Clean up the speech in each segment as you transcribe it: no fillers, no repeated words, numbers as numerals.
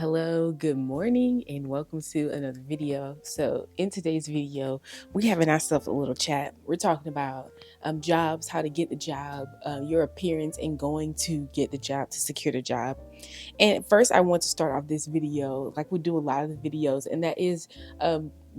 Hello, good morning, and welcome to another video. So, in today's video, we're having ourselves a little chat. We're talking about jobs, how to get the job, your appearance, and going to get the job to secure the job. And first, I want to start off this video like we do a lot of the videos, and that is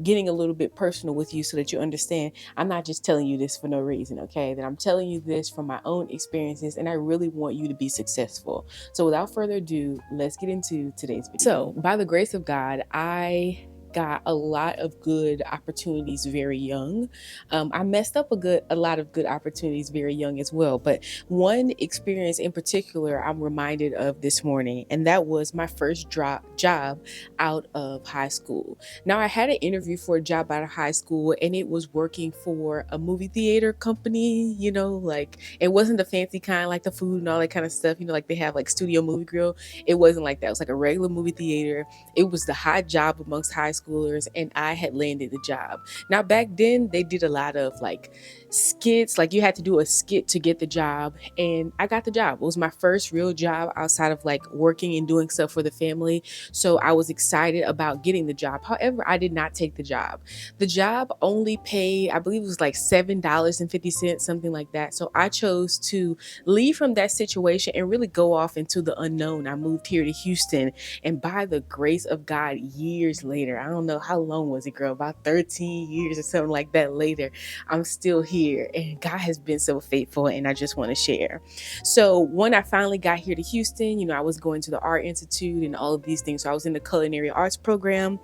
getting a little bit personal with you so that you understand I'm not just telling you this for no reason, okay? That I'm telling you this from my own experiences, and I really want you to be successful. So, without further ado, let's get into today's video. So, by the grace of God, I got a lot of good opportunities very young. I messed up a lot of good opportunities very young as well. But one experience in particular I'm reminded of this morning, and that was my first job out of high school. Now, I had an interview for a job out of high school, and it was working for a movie theater company, like it wasn't the fancy kind, like the food and all that kind of stuff, like they have like Studio Movie Grill. It wasn't like that. It was like a regular movie theater. It was the hot job amongst high schoolers, and I had landed the job. Now, back then, they did a lot of like skits, like you had to do a skit to get the job, and I got the job. It was my first real job outside of like working and doing stuff for the family. So I was excited about getting the job. However, I did not take the job. The job only paid, I believe it was like $7.50, something like that. So I chose to leave from that situation and really go off into the unknown. I moved here to Houston, and by the grace of God, years later, I don't know how long was it, girl, about 13 years or something like that later, I'm still here, and God has been so faithful, and I just want to share. So when I finally got here to Houston, I was going to the Art Institute and all of these things. So I was in the culinary arts program.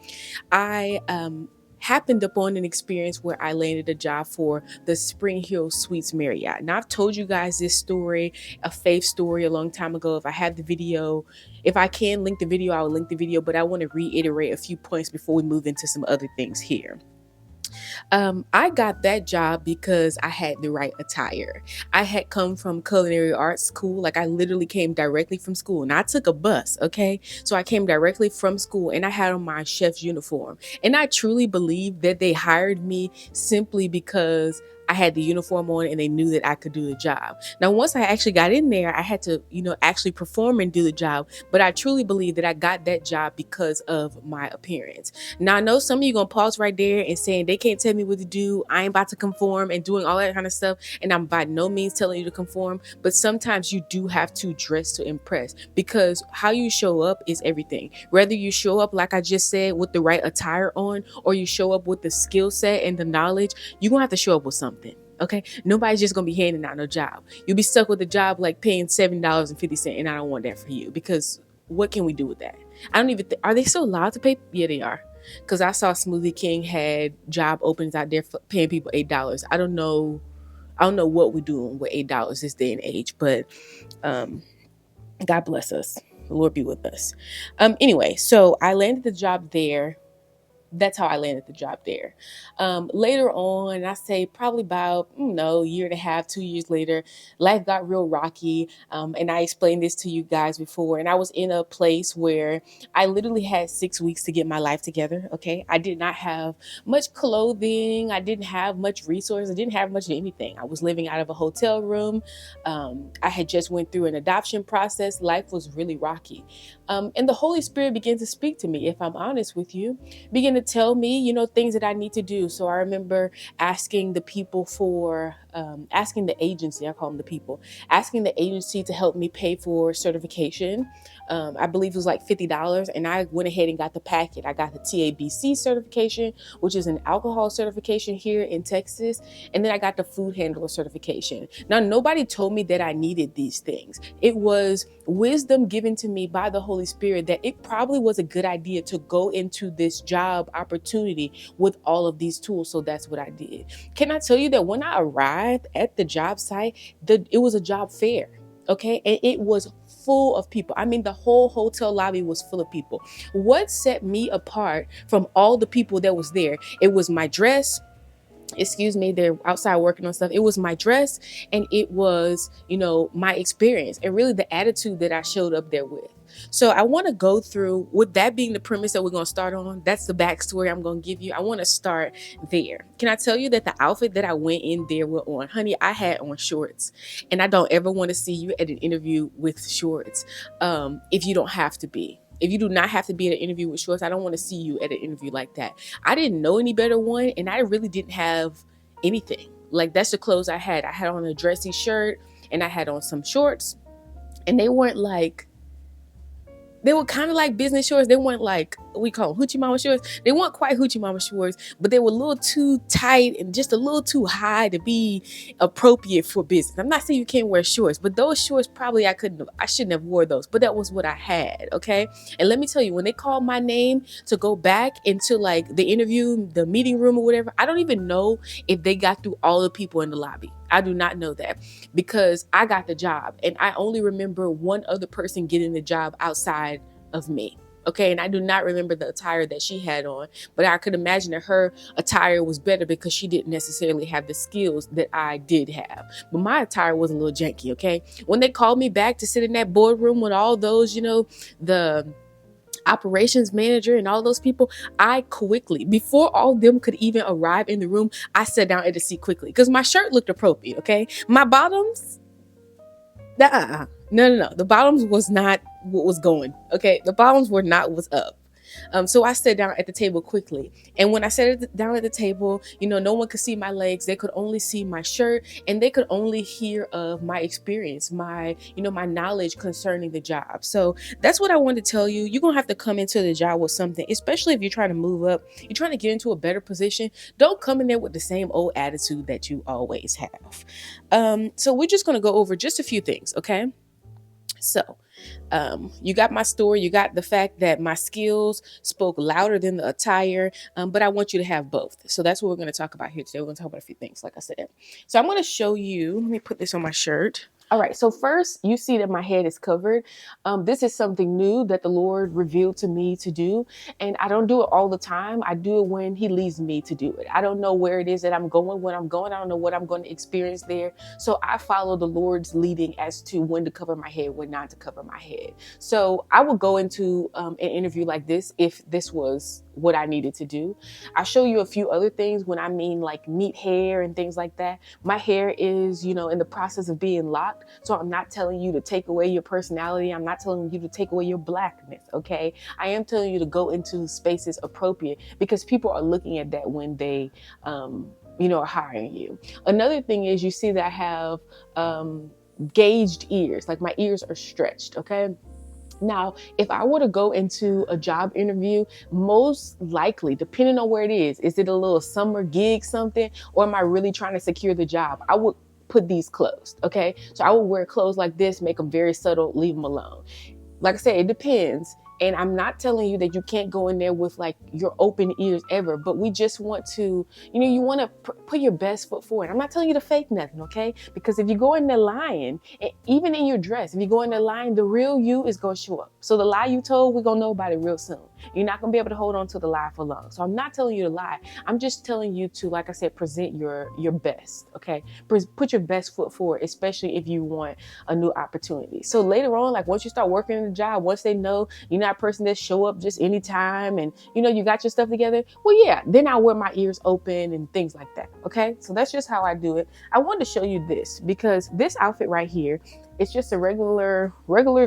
I happened upon an experience where I landed a job for the Spring Hill Suites Marriott. Now, I've told you guys this story, a faith story, a long time ago. If I have the video, if I can link the video, I will link the video, but I want to reiterate a few points before we move into some other things here. I got that job because I had the right attire. I had come from culinary arts school. Like I literally came directly from school, and I took a bus. Okay. So I came directly from school, and I had on my chef's uniform. And I truly believe that they hired me simply because I had the uniform on and they knew that I could do the job. Now, once I actually got in there, I had to, actually perform and do the job. But I truly believe that I got that job because of my appearance. Now, I know some of you gonna pause right there and saying they can't tell me what to do. I ain't about to conform and doing all that kind of stuff. And I'm by no means telling you to conform. But sometimes you do have to dress to impress, because how you show up is everything. Whether you show up, like I just said, with the right attire on, or you show up with the skill set and the knowledge, you're gonna have to show up with something. Okay, nobody's just gonna be handing out no job. You'll be stuck with a job like paying $7.50, and I don't want that for you, because what can we do with that? I don't even are they still allowed to pay? Yeah, they are, because I saw Smoothie King had job openings out there for paying people $8. I don't know what we're doing with $8 this day and age, but God bless us. The Lord be with us. Anyway, so I landed the job there. That's how I landed the job there. Later on, I say probably about, year and a half, 2 years later, life got real rocky. And I explained this to you guys before. And I was in a place where I literally had 6 weeks to get my life together. Okay. I did not have much clothing. I didn't have much resources. I didn't have much of anything. I was living out of a hotel room. I had just went through an adoption process. Life was really rocky. And the Holy Spirit began to speak to me, if I'm honest with you, began to tell me, things that I need to do. So I remember asking the people asking the agency, I call them the people, asking the agency to help me pay for certification. I believe it was like $50, and I went ahead and got the packet. I got the TABC certification, which is an alcohol certification here in Texas. And then I got the food handler certification. Now, nobody told me that I needed these things. It was wisdom given to me by the Holy Spirit that it probably was a good idea to go into this job opportunity with all of these tools. So that's what I did. Can I tell you that when I arrived at the job site, it was a job fair. Okay. And it was full of people. I mean, the whole hotel lobby was full of people. What set me apart from all the people that was there? It was my dress. They're outside working on stuff. It was my dress, and it was, my experience, and really the attitude that I showed up there with. So I want to go through, with that being the premise that we're going to start on. That's the backstory I'm going to give you. I want to start there. Can I tell you that the outfit that I went in there with on, honey, I had on shorts, and I don't ever want to see you at an interview with shorts if you don't have to be. If you do not have to be at an interview with shorts, I don't want to see you at an interview like that. I didn't know any better one, and I really didn't have anything. Like, that's the clothes I had. I had on a dressy shirt and I had on some shorts, and they weren't like, they were kind of like business shorts. They weren't like, we call them hoochie mama shorts. They weren't quite hoochie mama shorts, but they were a little too tight and just a little too high to be appropriate for business. I'm not saying you can't wear shorts, but those shorts probably I shouldn't have wore those, but that was what I had. Okay. And let me tell you, when they called my name to go back into like the interview, the meeting room or whatever, I don't even know if they got through all the people in the lobby. I do not know that, because I got the job and I only remember one other person getting the job outside of me. Okay. And I do not remember the attire that she had on, but I could imagine that her attire was better because she didn't necessarily have the skills that I did have. But my attire was a little janky. Okay. When they called me back to sit in that boardroom with all those, the operations manager and all those people, I quickly, before all of them could even arrive in the room, I sat down at the seat quickly because my shirt looked appropriate. Okay. My bottoms, no. The bottoms was not what was going. Okay. The bottoms were not what's up. So I sat down at the table quickly. And when I sat down at the table, no one could see my legs. They could only see my shirt, and they could only hear of my experience, my knowledge concerning the job. So that's what I wanted to tell you. You're going to have to come into the job with something, especially if you're trying to move up, you're trying to get into a better position. Don't come in there with the same old attitude that you always have. So we're just going to go over just a few things. Okay. So you got my story. You got the fact that my skills spoke louder than the attire, but I want you to have both. So that's what we're going to talk about here today. We're going to talk about a few things, like I said. So I'm going to show you, let me put this on my shirt. All right. So first, you see that my head is covered. This is something new that the Lord revealed to me to do. And I don't do it all the time. I do it when he leads me to do it. I don't know where it is that I'm going, when I'm going. I don't know what I'm going to experience there. So I follow the Lord's leading as to when to cover my head, when not to cover my head. So I would go into an interview like this if this was what I needed to do. I'll show you a few other things when I mean like neat hair and things like that. My hair is, in the process of being locked. So I'm not telling you to take away your personality. I'm not telling you to take away your blackness. Okay. I am telling you to go into spaces appropriate, because people are looking at that when they, are hiring you. Another thing is, you see that I have, gauged ears, like my ears are stretched. Okay. Now, if I were to go into a job interview, most likely, depending on where it is it a little summer gig something, or am I really trying to secure the job? I would put these closed. Okay. So I would wear clothes like this, make them very subtle, leave them alone. Like I said, it depends. And I'm not telling you that you can't go in there with like your open ears ever, but we just want to, you want to put your best foot forward. I'm not telling you to fake nothing, okay? Because if you go in there lying, even in your dress, if you go in there lying, the real you is going to show up. So the lie you told, we're going to know about it real soon. You're not going to be able to hold on to the lie for long. So I'm not telling you to lie. I'm just telling you to, like I said, present your best, okay? Put your best foot forward, especially if you want a new opportunity. So later on, like once you start working in the job, once they know you're not a person that show up just anytime and, you got your stuff together, well, yeah, then I wear my ears open and things like that, okay? So that's just how I do it. I wanted to show you this because this outfit right here, it's just a regular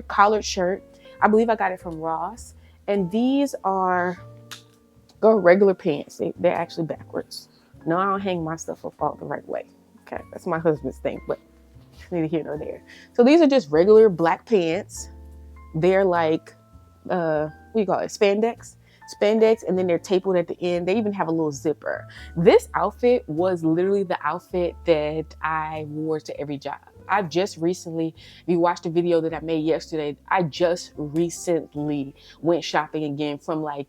collared shirt. I believe I got it from Ross. And these are regular pants. They're actually backwards. No, I don't hang my stuff up all the right way. Okay, that's my husband's thing, but neither here nor there. So these are just regular black pants. They're like, what do you call it? Spandex, and then they're tapered at the end. They even have a little zipper. This outfit was literally the outfit that I wore to every job. I just recently, if you watched the video that I made yesterday, I just recently went shopping again from like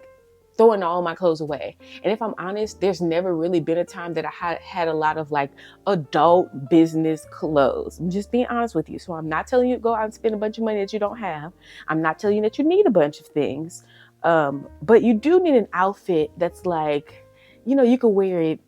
throwing all my clothes away. And if I'm honest, there's never really been a time that I had a lot of like adult business clothes. I'm just being honest with you. So I'm not telling you to go out and spend a bunch of money that you don't have. I'm not telling you that you need a bunch of things. But you do need an outfit that's like, you can wear it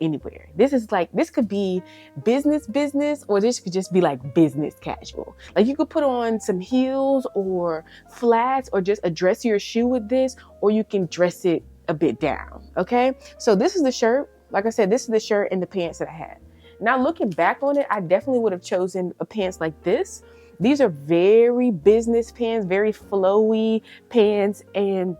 anywhere. This could be business, or this could just be like business casual. Like you could put on some heels or flats or just a dressier shoe with this, or you can dress it a bit down. Okay. So this is the shirt. Like I said, this is the shirt and the pants that I had. Now looking back on it, I definitely would have chosen a pants like this. These are very business pants, very flowy pants. And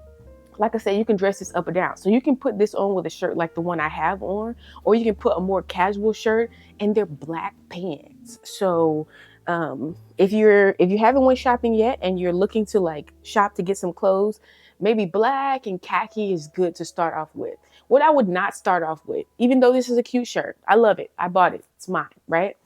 like I said, you can dress this up or down. So you can put this on with a shirt like the one I have on, or you can put a more casual shirt, and they're black pants. So if you haven't went shopping yet and you're looking to like shop to get some clothes, maybe black and khaki is good to start off with. What I would not start off with, even though this is a cute shirt, I love it, I bought it, it's mine, right?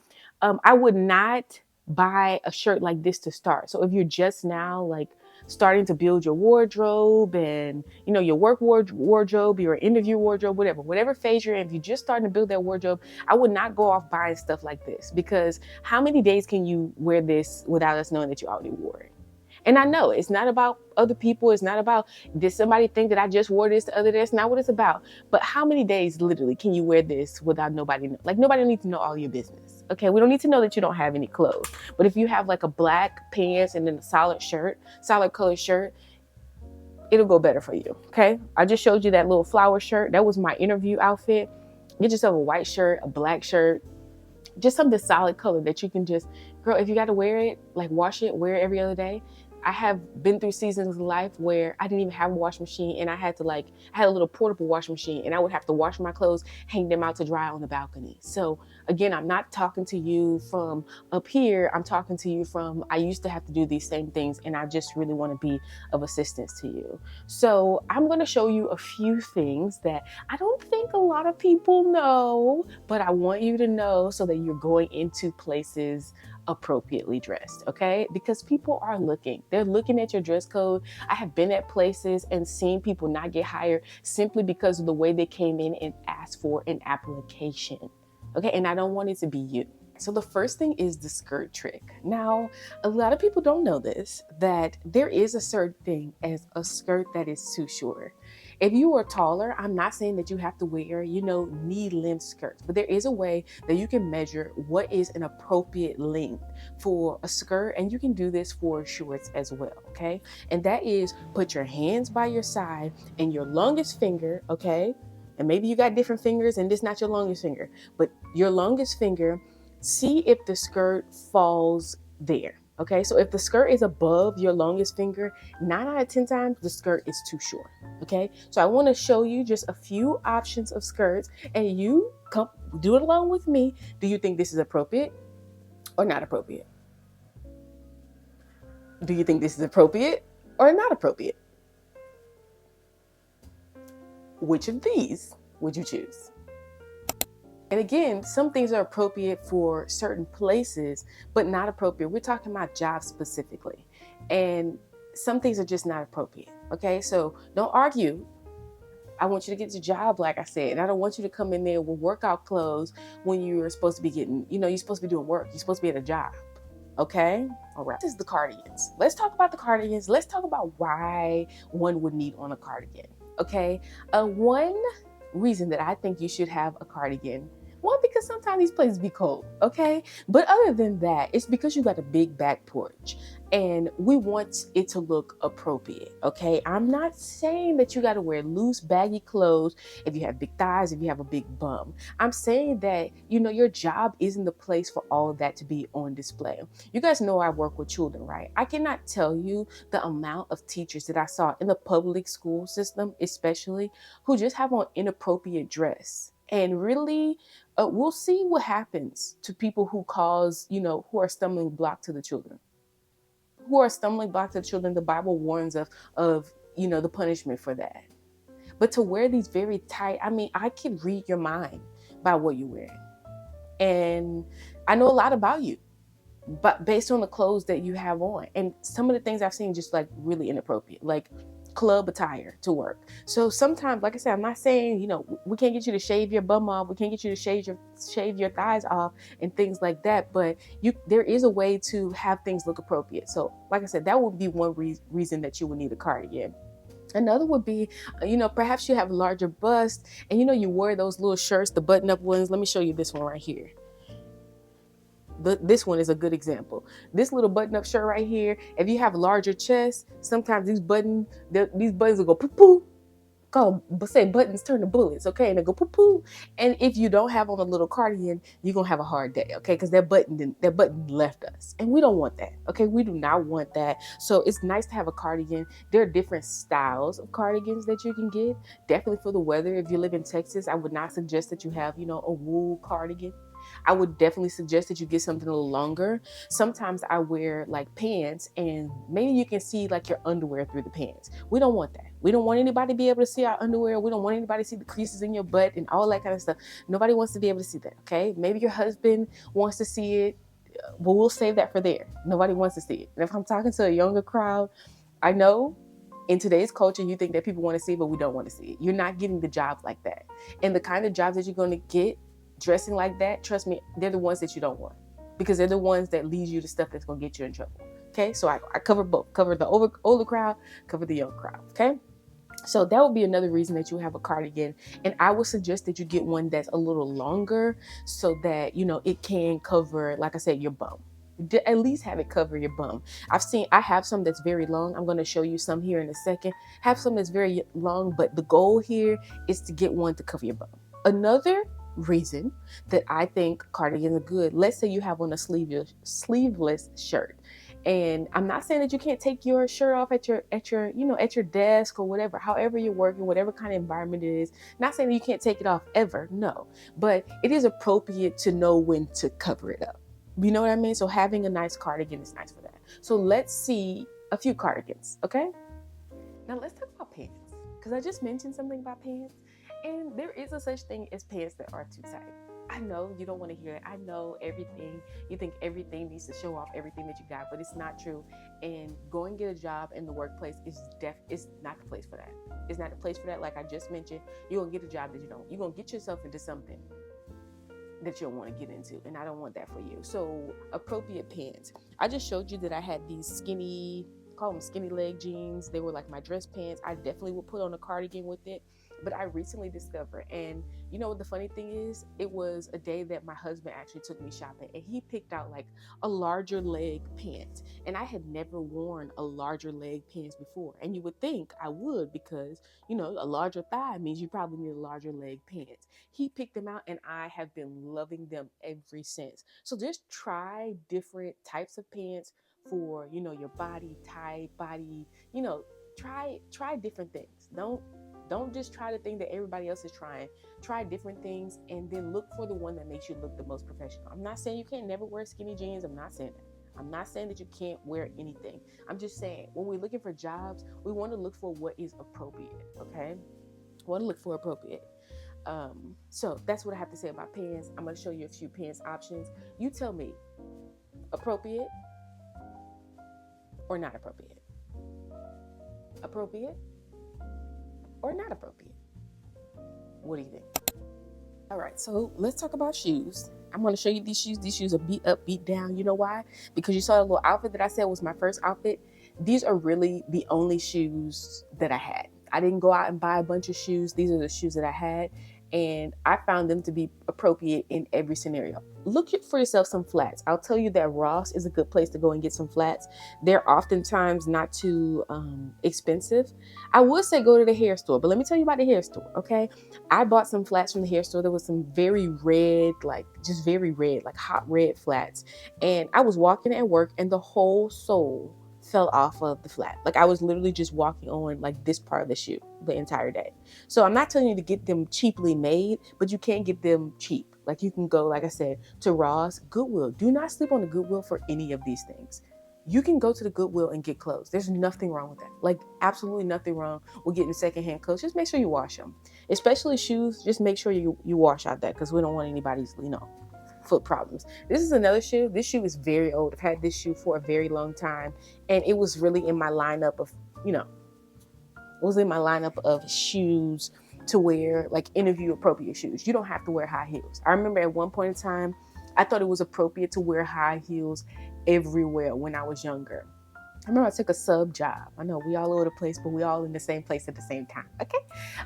I would not buy a shirt like this to start. So if you're just now like starting to build your wardrobe and your work wardrobe, your interview wardrobe, whatever phase you're in, if you're just starting to build that wardrobe, I would not go off buying stuff like this, because how many days can you wear this without us knowing that you already wore it? And I know it's not about other people. It's not about, did somebody think that I just wore this the other day? That's not what it's about. But how many days literally can you wear this without nobody know? Like, nobody needs to know all your business. Okay, we don't need to know that you don't have any clothes. But if you have like a black pants and then a solid colored shirt, it'll go better for you. Okay, I just showed you that little flower shirt. That was my interview outfit. Get yourself a white shirt, a black shirt, just something solid color that you can just, girl, if you got to wear it, like wash it, wear it every other day. I have been through seasons of life where I didn't even have a washing machine, and I had a little portable washing machine, and I would have to wash my clothes, hang them out to dry on the balcony. So again, I'm not talking to you from up here. I'm talking to you from, I used to have to do these same things, and I just really want to be of assistance to you. So I'm going to show you a few things that I don't think a lot of people know, but I want you to know so that you're going into places appropriately dressed, okay? Because people are looking. They're looking at your dress code. I have been at places and seen people not get hired simply because of the way they came in and asked for an application, okay? And I don't want it to be you. So the first thing is the skirt trick. Now, a lot of people don't know this, that there is a certain thing as a skirt that is too short. If you are taller, I'm not saying that you have to wear, knee-length skirts, but there is a way that you can measure what is an appropriate length for a skirt, and you can do this for shorts as well, okay? And that is, put your hands by your side and your longest finger, okay? And maybe you got different fingers and this is not your longest finger, but your longest finger, see if the skirt falls there. Okay, so if the skirt is above your longest finger, 9 out of 10 times, the skirt is too short. Okay, so I want to show you just a few options of skirts, and you come do it along with me. Do you think this is appropriate or not appropriate? Do you think this is appropriate or not appropriate? Which of these would you choose? And again, some things are appropriate for certain places, but not appropriate. We're talking about jobs specifically. And some things are just not appropriate. Okay, so don't argue. I want you to get your job, like I said. And I don't want you to come in there with workout clothes when you're supposed to be getting, you're supposed to be doing work. You're supposed to be at a job. Okay, all right. This is the cardigans. Let's talk about the cardigans. Let's talk about why one would need on a cardigan. Okay, one reason that I think you should have a cardigan. One, because sometimes these places be cold, okay? But other than that, it's because you got a big back porch and we want it to look appropriate, okay? I'm not saying that you got to wear loose, baggy clothes if you have big thighs, if you have a big bum. I'm saying that, your job isn't the place for all of that to be on display. You guys know I work with children, right? I cannot tell you the amount of teachers that I saw in the public school system, especially, who just have on inappropriate dress. And really, we'll see what happens to people who cause, who are stumbling block to the children. Who are stumbling block to the children, the Bible warns of the punishment for that. But to wear these very tight, I could read your mind by what you're wearing. And I know a lot about you, but based on the clothes that you have on. And some of the things I've seen just like really inappropriate, like club attire to work. So sometimes, like I said, I'm not saying, we can't get you to shave your bum off. We can't get you to shave your thighs off and things like that. But there is a way to have things look appropriate. So like I said, that would be one reason that you would need a cardigan. Another would be, perhaps you have a larger bust and, you wear those little shirts, the button up ones. Let me show you this one right here. This one is a good example. This little button-up shirt right here, if you have larger chest, sometimes these buttons will go poo-poo. say buttons turn to bullets, okay? And they go poo poo. And if you don't have on a little cardigan, you're gonna have a hard day, okay? Because that button left us, and we don't want that, okay? We do not want that. So it's nice to have a cardigan. There are different styles of cardigans that you can get. Definitely for the weather. If you live in Texas, I would not suggest that you have, a wool cardigan. I would definitely suggest that you get something a little longer. Sometimes I wear like pants, and maybe you can see like your underwear through the pants. We don't want that. We don't want anybody to be able to see our underwear. We don't want anybody to see the creases in your butt and all that kind of stuff. Nobody wants to be able to see that, okay? Maybe your husband wants to see it, but we'll save that for there. Nobody wants to see it. And if I'm talking to a younger crowd, I know in today's culture, you think that people want to see it, but we don't want to see it. You're not getting the jobs like that. And the kind of jobs that you're going to get dressing like that, trust me, they're the ones that you don't want, because they're the ones that lead you to stuff that's going to get you in trouble. Okay, so I cover both, cover the older crowd, cover the young crowd. Okay, so that would be another reason that you have a cardigan. And I would suggest that you get one that's a little longer, so that it can cover, like I said, your bum. At least have it cover your bum. I have some that's very long. I'm going to show you some here in a second. Have some that's very long, but the goal here is to get one to cover your bum. Another reason that I think cardigans are good, let's say you have on a sleeveless shirt. And I'm not saying that you can't take your shirt off at your desk or whatever, however you're working, whatever kind of environment it is. Not saying that you can't take it off ever, no. But it is appropriate to know when to cover it up. You know what I mean? So having a nice cardigan is nice for that. So let's see a few cardigans, okay? Now let's talk about pants, because I just mentioned something about pants. And there is a such thing as pants that are too tight. I know you don't want to hear it. I know you think everything needs to show off everything that you got, but it's not true. And going to get a job in the workplace is not the place for that. It's not the place for that. Like I just mentioned, you're going to get a job that you don't. You're going to get yourself into something that you don't want to get into, and I don't want that for you. So appropriate pants. I just showed you that I had these call them skinny leg jeans. They were like my dress pants. I definitely would put on a cardigan with it. But I recently discovered, and you know what the funny thing is? It was a day that my husband actually took me shopping, and he picked out like a larger leg pant. And I had never worn a larger leg pants before. And you would think I would, because, a larger thigh means you probably need a larger leg pants. He picked them out, and I have been loving them ever since. So just try different types of pants for, your body type, try different things. Don't just try the thing that everybody else is trying. Try different things, and then look for the one that makes you look the most professional. I'm not saying you can't never wear skinny jeans. I'm not saying that. I'm not saying that you can't wear anything. I'm just saying when we're looking for jobs, we want to look for what is appropriate, okay? We want to look for appropriate. So that's what I have to say about pants. I'm going to show you a few pants options. You tell me, appropriate or not appropriate? Appropriate or not appropriate? What do you think? All right, so let's talk about shoes. I'm going to show you these shoes. These shoes are beat up, beat down. You know why? Because you saw the little outfit that I said was my first outfit. These are really the only shoes that I had. I didn't go out and buy a bunch of shoes. These are the shoes that I had, and I found them to be appropriate in every scenario. Look for yourself some flats. I'll tell you that Ross is a good place to go and get some flats. They're oftentimes not too expensive. I would say go to the hair store, but let me tell you about the hair store, okay? I bought some flats from the hair store. There was some very red, like hot red flats. And I was walking at work, and the whole sole fell off of the flat. Like I was literally just walking on like this part of the shoe the entire day. So I'm not telling you to get them cheaply made, but you can get them cheap. Like you can go, like I said, to Ross, Goodwill. Do not sleep on the Goodwill for any of these things. You can go to the Goodwill and get clothes. There's nothing wrong with that. Like absolutely nothing wrong with getting secondhand clothes. Just make sure you wash them. Especially shoes, just make sure you wash out that, because we don't want anybody's, foot problems. This is another shoe. This shoe is very old. I've had this shoe for a very long time, and it was really in my lineup of shoes to wear, like interview appropriate shoes. You don't have to wear high heels. I remember at one point in time, I thought it was appropriate to wear high heels everywhere when I was younger. I remember I took a sub job. I know we all over the place, but we all in the same place at the same time. Okay.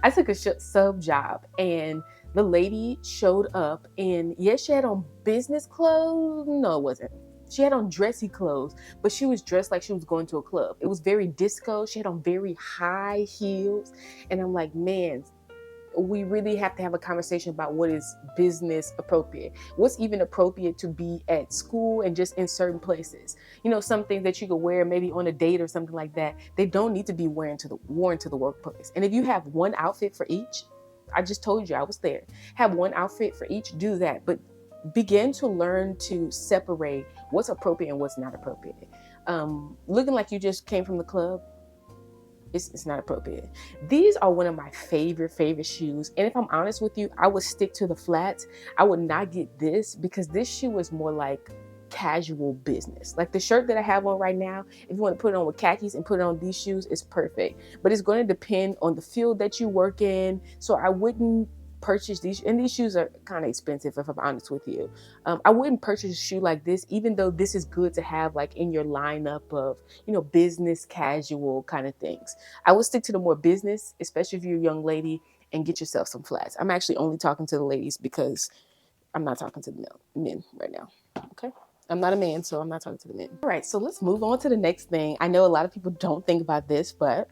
I took a sub job, and the lady showed up, and yes, she had on business clothes. No, it wasn't. She had on dressy clothes, but she was dressed like she was going to a club. It was very disco. She had on very high heels. And I'm like, man, we really have to have a conversation about what is business appropriate. What's even appropriate to be at school and just in certain places. You know, some things that you could wear maybe on a date or something like that, they don't need to be worn to the workplace. And if you have one outfit for each, I just told you I was there. Have one outfit for each, do that. But begin to learn to separate what's appropriate and what's not appropriate. Looking like you just came from the club, it's not appropriate. These are one of my favorite shoes. And if I'm honest with you, I would stick to the flats. I would not get this because this shoe is more like casual business. Like the shirt that I have on right now, if you want to put it on with khakis and put it on these shoes, it's perfect. But it's going to depend on the field that you work in. So I wouldn't purchase these, and these shoes are kind of expensive if I'm honest with you. I wouldn't purchase a shoe like this, even though this is good to have like in your lineup of, you know, business casual kind of things. I would stick to the more business, especially if you're a young lady, and get yourself some flats. I'm actually only talking to the ladies because I'm not talking to the men right now. Okay. I'm not a man, so I'm not talking to the men. All right, so let's move on to the next thing. I know a lot of people don't think about this, but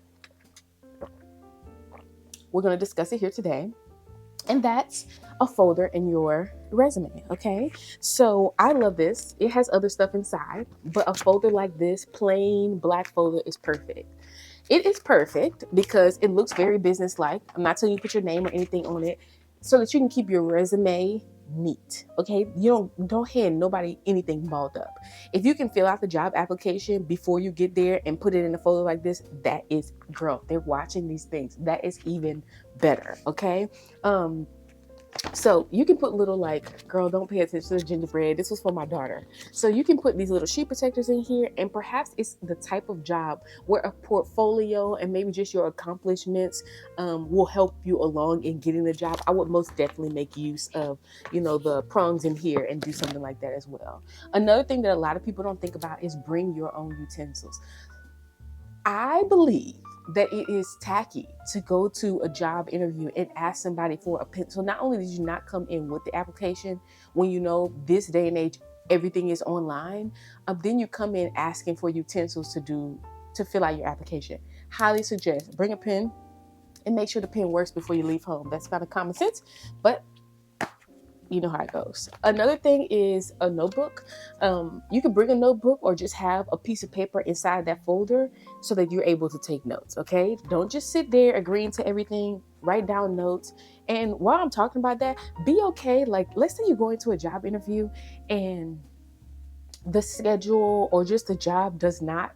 we're going to discuss it here today. And that's a folder in your resume, okay? So I love this. It has other stuff inside, but a folder like this, plain black folder, is perfect. It is perfect because it looks very business-like. I'm not telling you to put your name or anything on it, so that you can keep your resume neat, okay? You don't hand nobody anything balled up. If you can fill out the job application before you get there and put it in a folder like this, that is, girl, they're watching these things. That is even better, okay? So you can put little like, girl, don't pay attention to the gingerbread. This was for my daughter. So you can put these little sheet protectors in here, and perhaps it's the type of job where a portfolio and maybe just your accomplishments will help you along in getting the job. I would most definitely make use of, you know, the prongs in here and do something like that as well. Another thing that a lot of people don't think about is bring your own utensils. I believe that it is tacky to go to a job interview and ask somebody for a pencil. Not only did you not come in with the application, when you know this day and age everything is online, then you come in asking for utensils to fill out your application. Highly suggest bring a pen and make sure the pen works before you leave home. That's kind of common sense, but you know how it goes. Another thing is a notebook. You can bring a notebook or just have a piece of paper inside that folder so that you're able to take notes, okay? Don't just sit there agreeing to everything. Write down notes. And while I'm talking about that, be okay. Like, let's say you're going to a job interview and the schedule or just the job does not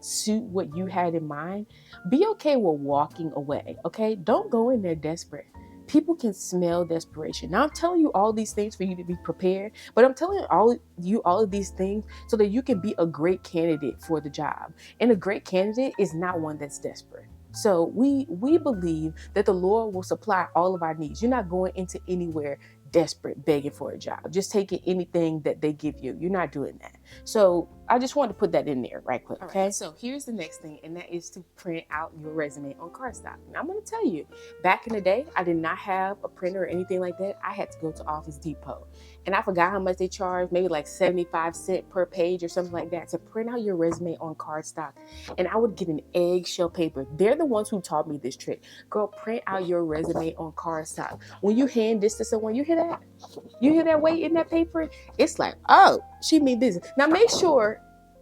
suit what you had in mind. Be okay with walking away, okay? Don't go in there desperate. People can smell desperation. Now I'm telling you all these things for you to be prepared, but I'm telling all of these things so that you can be a great candidate for the job. And a great candidate is not one that's desperate. So we believe that the Lord will supply all of our needs. You're not going into anywhere desperate, begging for a job, just taking anything that they give you. You're not doing that. So I just wanted to put that in there right quick. Okay. Right, so here's the next thing, and that is to print out your resume on cardstock. Now I'm going to tell you, back in the day, I did not have a printer or anything like that. I had to go to Office Depot, and I forgot how much they charged, maybe like 75 cents per page or something like that, to print out your resume on cardstock. And I would get an eggshell paper. They're the ones who taught me this trick. Girl, print out your resume on cardstock. When you hand this to someone, you hear that? You hear that weight in that paper? It's like, oh, she mean business. Now make sure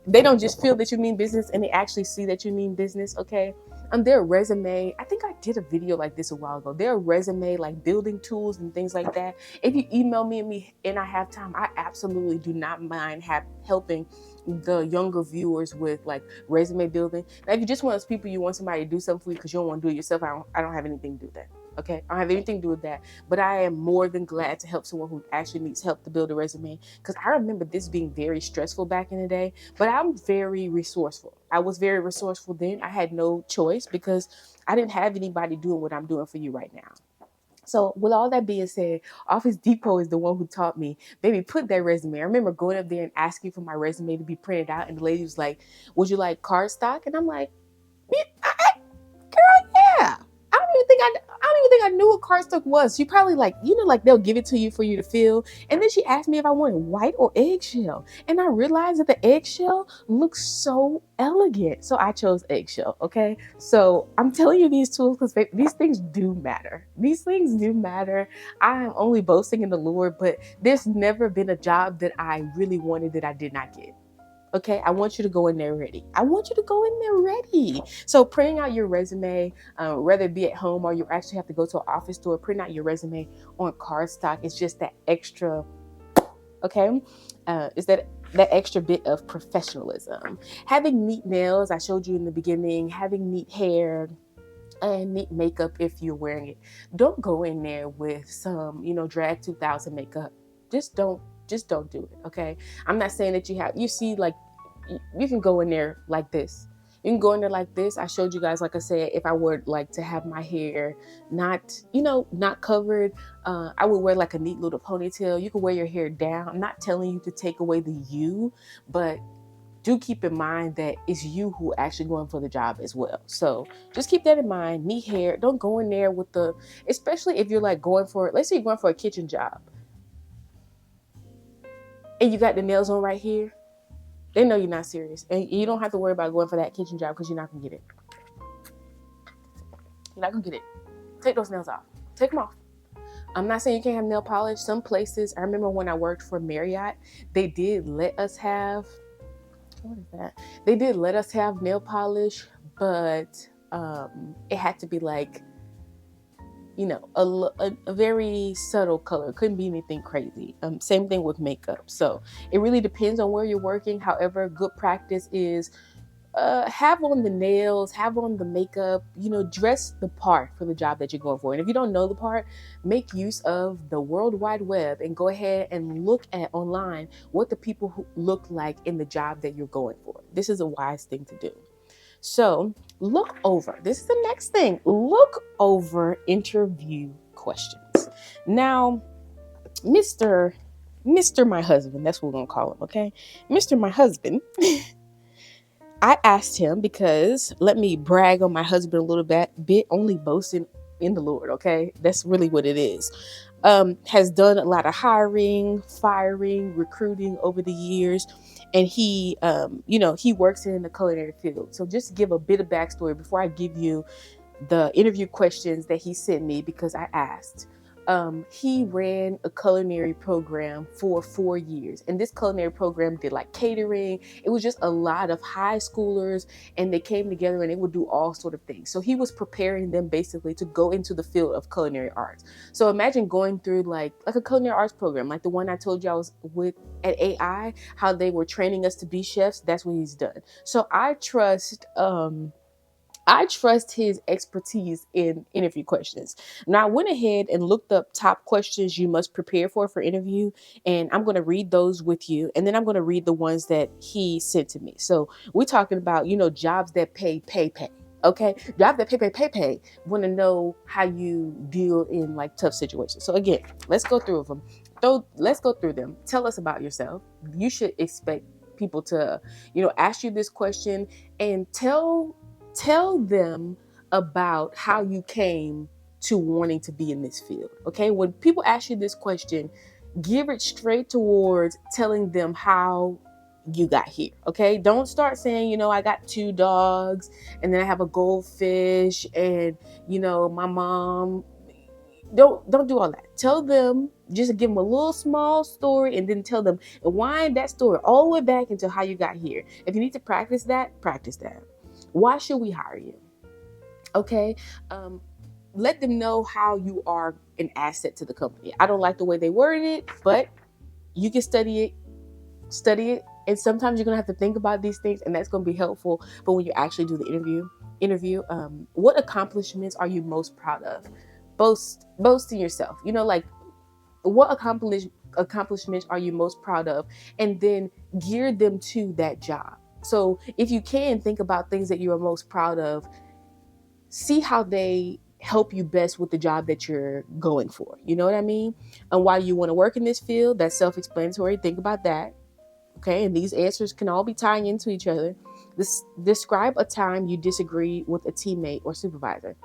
they don't just feel that you mean business and they actually see that you mean business, okay? Their resume, I think I did a video like this a while ago. Their resume, like building tools and things like that. If you email me and I have time, I absolutely do not mind helping the younger viewers with like resume building. Now, if you just want those people, you want somebody to do something for you because you don't want to do it yourself, I don't have anything to do with that. Okay, I don't have anything to do with that, but I am more than glad to help someone who actually needs help to build a resume, because I remember this being very stressful back in the day, but I'm very resourceful. I was very resourceful then. I had no choice because I didn't have anybody doing what I'm doing for you right now. So with all that being said, Office Depot is the one who taught me, baby, put that resume. I remember going up there and asking for my resume to be printed out, and the lady was like, would you like cardstock? And I'm like, girl, yeah. I don't even think I knew what cardstock was. She probably like, like they'll give it to you for you to feel. And then she asked me if I wanted white or eggshell. And I realized that the eggshell looks so elegant. So I chose eggshell. Okay. So I'm telling you these tools because these things do matter. These things do matter. I am only boasting in the Lord, but there's never been a job that I really wanted that I did not get. Okay, I want you to go in there ready. I want you to go in there ready. So printing out your resume, whether it be at home or you actually have to go to an office store, print out your resume on cardstock. It's just that extra, okay? Is that extra bit of professionalism. Having neat nails, I showed you in the beginning, having neat hair, and neat makeup if you're wearing it. Don't go in there with some, drag 2000 makeup. Just don't do it. Okay. I'm not saying that you see, like, you can go in there like this. You can go in there like this. I showed you guys, like I said, if I were like to have my hair not covered, I would wear like a neat little ponytail. You can wear your hair down. I'm not telling you to take away the you, but do keep in mind that it's you who actually going for the job as well. So just keep that in mind. Neat hair. Don't go in there with especially if you're like let's say you're going for a kitchen job and you got the nails on right here. They know you're not serious. And you don't have to worry about going for that kitchen job because you're not going to get it. You're not going to get it. Take those nails off. Take them off. I'm not saying you can't have nail polish. Some places, I remember when I worked for Marriott, they did let us have, what is that? They did let us have nail polish, but it had to be like, a very subtle color. It couldn't be anything crazy. Same thing with makeup. So it really depends on where you're working. However, good practice is have on the nails, have on the makeup, dress the part for the job that you're going for. And if you don't know the part, make use of the World Wide Web and go ahead and look at online what the people who look like in the job that you're going for. This is a wise thing to do. So look over, this is the next thing, look over interview questions. Now, Mr. My husband, that's what we're going to call him, okay? Mr. My husband, I asked him because, let me brag on my husband a little bit, only boasting in the Lord, okay? That's really what it is. Has done a lot of hiring, firing, recruiting over the years. And he works in the culinary field. So just to give a bit of backstory before I give you the interview questions that he sent me, because I asked. He ran a culinary program for 4 years. And this culinary program did like catering. It was just a lot of high schoolers, and they came together and they would do all sort of things. So he was preparing them basically to go into the field of culinary arts. So imagine going through like a culinary arts program, like the one I told you I was with at AI, how they were training us to be chefs. That's what he's done. So I trust his expertise in interview questions. Now, I went ahead and looked up top questions you must prepare for interview, and I'm going to read those with you, and then I'm going to read the ones that he sent to me. So we're talking about, jobs that pay. Okay, jobs that pay. Want to know how you deal in like tough situations. So again, let's go through them. Let's go through them. Tell us about yourself. You should expect people to, ask you this question and tell them about how you came to wanting to be in this field. Okay, when people ask you this question, give it straight towards telling them how you got here. Okay, don't start saying, I got 2 dogs and then I have a goldfish and my mom. Don't do all that. Tell them, just give them a little small story and then tell them and wind that story all the way back into how you got here. If you need to practice that. Why should we hire you? Okay. Let them know how you are an asset to the company. I don't like the way they worded it, but you can study it. And sometimes you're going to have to think about these things, and that's going to be helpful. But when you actually do the interview, what accomplishments are you most proud of? Boast in yourself. Like what accomplishments are you most proud of? And then gear them to that job. So if you can think about things that you are most proud of, see how they help you best with the job that you're going for. You know what I mean? And why you want to work in this field, that's self-explanatory. Think about that. Okay. And these answers can all be tying into each other. Describe a time you disagreed with a teammate or supervisor.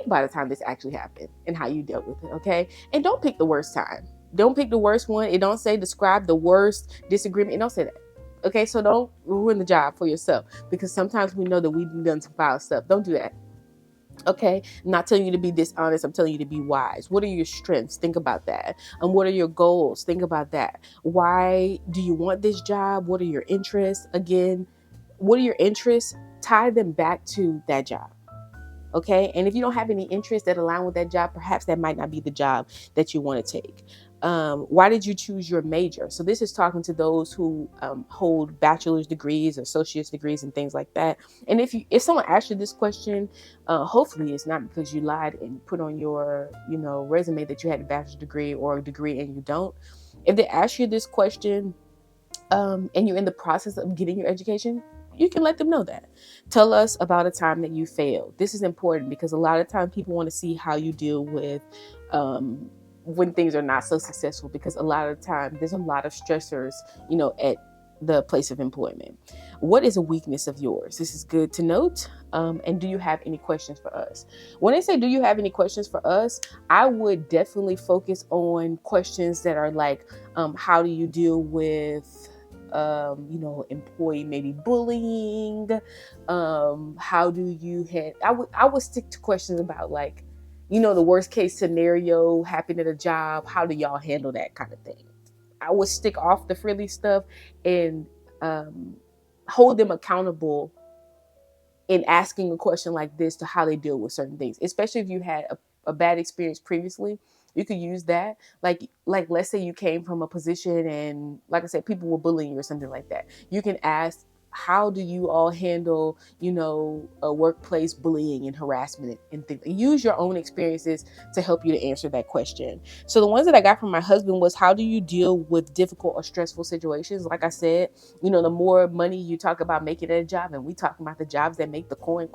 about a time this actually happened and how you dealt with it, okay? And don't pick the worst time. Don't pick the worst one. It don't say describe the worst disagreement. It don't say that. Okay, so don't ruin the job for yourself, because sometimes we know that we've done some foul stuff. Don't do that. Okay, I'm not telling you to be dishonest. I'm telling you to be wise. What are your strengths? Think about that. And what are your goals? Think about that. Why do you want this job? What are your interests? Again, what are your interests? Tie them back to that job. Okay, and if you don't have any interests that align with that job, perhaps that might not be the job that you want to take. Why did you choose your major? So this is talking to those who hold bachelor's degrees, associate's degrees, and things like that. And if someone asks you this question, hopefully it's not because you lied and put on your resume that you had a bachelor's degree or a degree and you don't. If they ask you this question, and you're in the process of getting your education, you can let them know that. Tell us about a time that you failed. This is important because a lot of times people want to see how you deal with when things are not so successful, because a lot of time there's a lot of stressors, at the place of employment. What is a weakness of yours? This is good to note. And do you have any questions for us? When I say, do you have any questions for us? I would definitely focus on questions that are like, how do you deal with employee maybe bullying? How do you I would stick to questions about like, the worst case scenario happened at a job. How do y'all handle that kind of thing? I would stick off the frilly stuff and hold them accountable in asking a question like this to how they deal with certain things, especially if you had a bad experience previously. You could use that. Like let's say you came from a position and, like I said, people were bullying you or something like that. You can ask, how do you all handle, a workplace bullying and harassment and things? Use your own experiences to help you to answer that question. So the ones that I got from my husband was, how do you deal with difficult or stressful situations? Like I said, the more money you talk about making at a job, and we talking about the jobs that make the coin.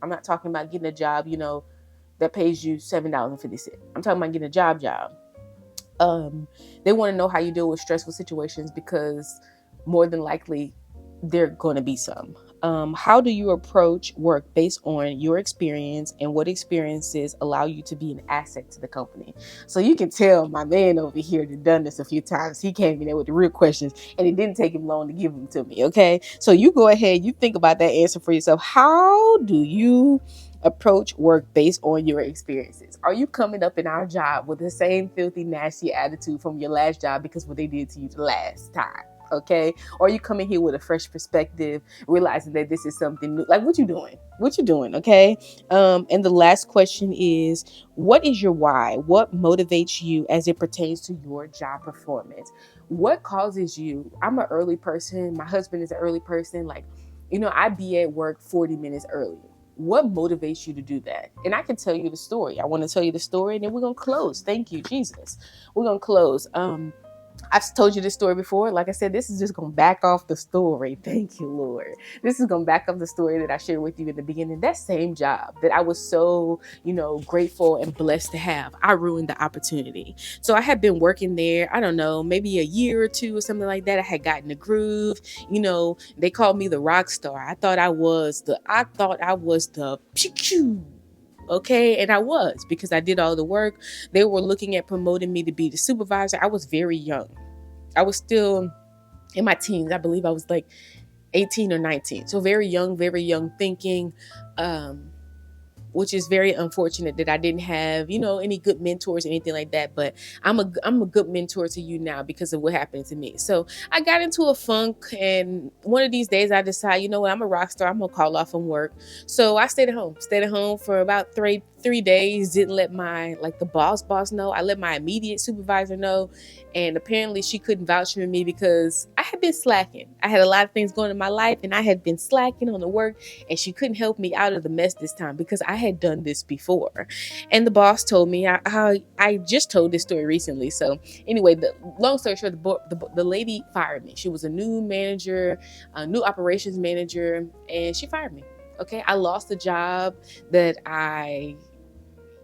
I'm not talking about getting a job, that pays you $7.50. I'm talking about getting a job. They want to know how you deal with stressful situations, because more than likely there are going to be some. How do you approach work based on your experience, and what experiences allow you to be an asset to the company? So you can tell my man over here has done this a few times. He came in there with the real questions, and it didn't take him long to give them to me. Okay, so you go ahead, you think about that answer for yourself. How do you approach work based on your experiences? Are you coming up in our job with the same filthy, nasty attitude from your last job because what they did to you the last time? Okay, or you coming here with a fresh perspective, realizing that this is something new? Like, what you doing? Okay. And the last question is, what is your why? What motivates you as it pertains to your job performance? What causes you? I'm an early person. My husband is an early person. Like, I'd be at work 40 minutes early. What motivates you to do that? And I can tell you the story. I want to tell you the story, and then we're gonna close. Thank you, Jesus. We're gonna close. I've told you this story before. Like I said, this is just going to back off the story. Thank you, Lord. This is going to back up the story that I shared with you in the beginning. That same job that I was so, grateful and blessed to have, I ruined the opportunity. So I had been working there, I don't know, maybe a year or two or something like that. I had gotten the groove. They called me the rock star. I thought I was the okay, and I was, because I did all the work. They were looking at promoting me to be the supervisor. I was very young. I was still in my teens. I believe I was like 18 or 19. So very young thinking, which is very unfortunate that I didn't have, any good mentors or anything like that. But I'm a good mentor to you now because of what happened to me. So I got into a funk, and one of these days I decided, you know what, I'm a rock star. I'm gonna call off from work. So I stayed at home for about three days. Didn't let the boss know. I let my immediate supervisor know, and apparently she couldn't vouch for me because I had been slacking. I had a lot of things going in my life, and I had been slacking on the work, and she couldn't help me out of the mess this time because I had done this before. And the boss told me, I just told this story recently. So anyway, the long story short, the lady fired me. She was a new manager, a new operations manager, and she fired me. Okay, I lost the job that I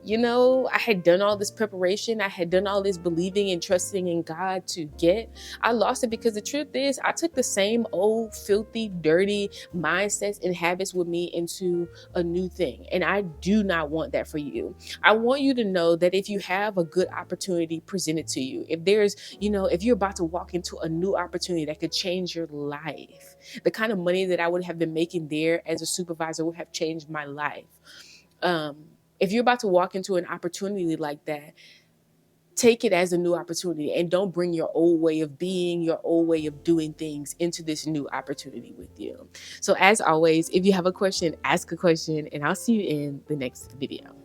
I had done all this preparation, I had done all this believing and trusting in God to get. I lost it because the truth is, I took the same old, filthy, dirty mindsets and habits with me into a new thing. And I do not want that for you. I want you to know that if you have a good opportunity presented to you, if you're about to walk into a new opportunity that could change your life, the kind of money that I would have been making there as a supervisor would have changed my life. If you're about to walk into an opportunity like that, take it as a new opportunity and don't bring your old way of being, your old way of doing things into this new opportunity with you. So as always, if you have a question, ask a question, and I'll see you in the next video.